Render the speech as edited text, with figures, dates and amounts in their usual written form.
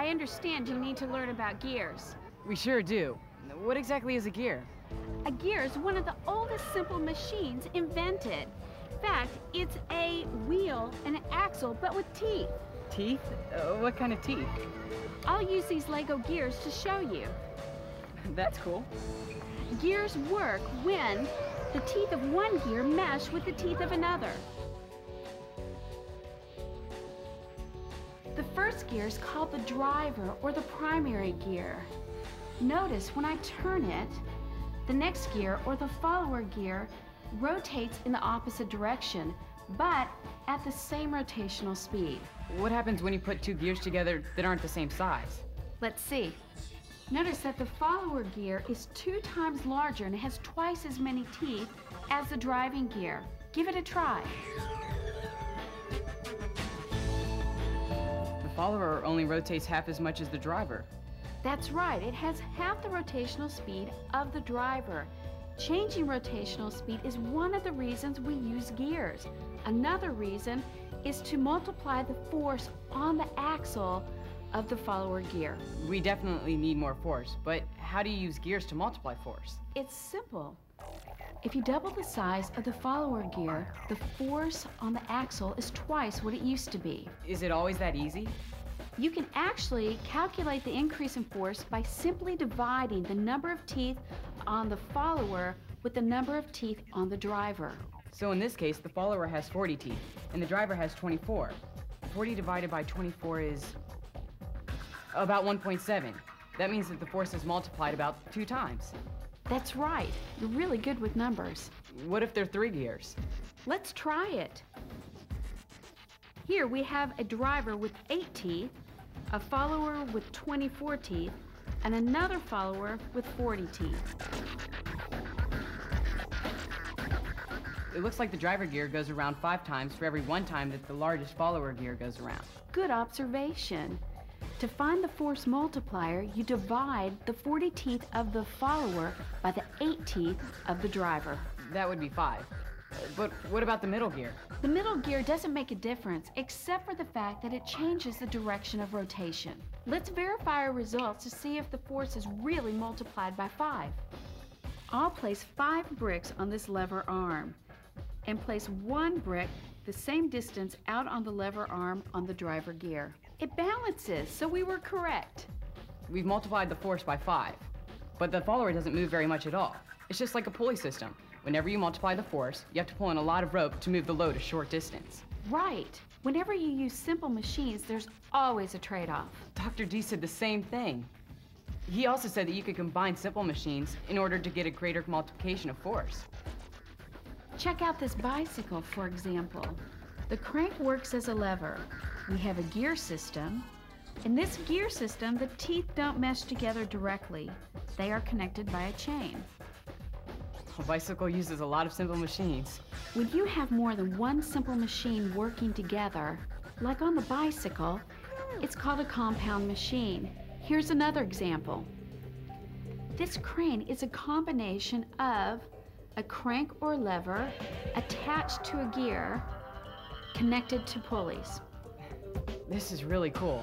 I understand you need to learn about gears. We sure do. What exactly is a gear? A gear is one of the oldest simple machines invented. In fact, it's a wheel and an axle, but with teeth. Teeth? What kind of teeth? I'll use these Lego gears to show you. That's cool. Gears work when the teeth of one gear mesh with the teeth of another. The first gear is called the driver, or the primary gear. Notice when I turn it, the next gear, or the follower gear, rotates in the opposite direction, but at the same rotational speed. What happens when you put two gears together that aren't the same size? Let's see. Notice that the follower gear is 2 times larger and has twice as many teeth as the driving gear. Give it a try. The follower only rotates half as much as the driver. That's right, it has half the rotational speed of the driver. Changing rotational speed is one of the reasons we use gears. Another reason is to multiply the force on the axle of the follower gear. We definitely need more force, but how do you use gears to multiply force? It's simple. If you double the size of the follower gear, the force on the axle is twice what it used to be. Is it always that easy? You can actually calculate the increase in force by simply dividing the number of teeth on the follower with the number of teeth on the driver. So in this case, the follower has 40 teeth, and the driver has 24. 40 divided by 24 is about 1.7. That means that the force is multiplied about 2 times. That's right. You're really good with numbers. What if they're 3 gears? Let's try it. Here we have a driver with 8 teeth, a follower with 24 teeth, and another follower with 40 teeth. It looks like the driver gear goes around 5 times for every 1 time that the largest follower gear goes around. Good observation. To find the force multiplier, you divide the 40 teeth of the follower by the 8 teeth of the driver. That would be 5. But what about the middle gear? The middle gear doesn't make a difference, except for the fact that it changes the direction of rotation. Let's verify our results to see if the force is really multiplied by 5. I'll place 5 bricks on this lever arm and place 1 brick the same distance out on the lever arm on the driver gear. It balances, so we were correct. We've multiplied the force by 5, but the follower doesn't move very much at all. It's just like a pulley system. Whenever you multiply the force, you have to pull in a lot of rope to move the load a short distance. Right. Whenever you use simple machines, there's always a trade-off. Dr. D said the same thing. He also said that you could combine simple machines in order to get a greater multiplication of force. Check out this bicycle, for example. The crank works as a lever. We have a gear system. In this gear system, the teeth don't mesh together directly. They are connected by a chain. A bicycle uses a lot of simple machines. When you have more than one simple machine working together, like on the bicycle, it's called a compound machine. Here's another example. This crane is a combination of a crank or lever attached to a gear connected to pulleys. This is really cool.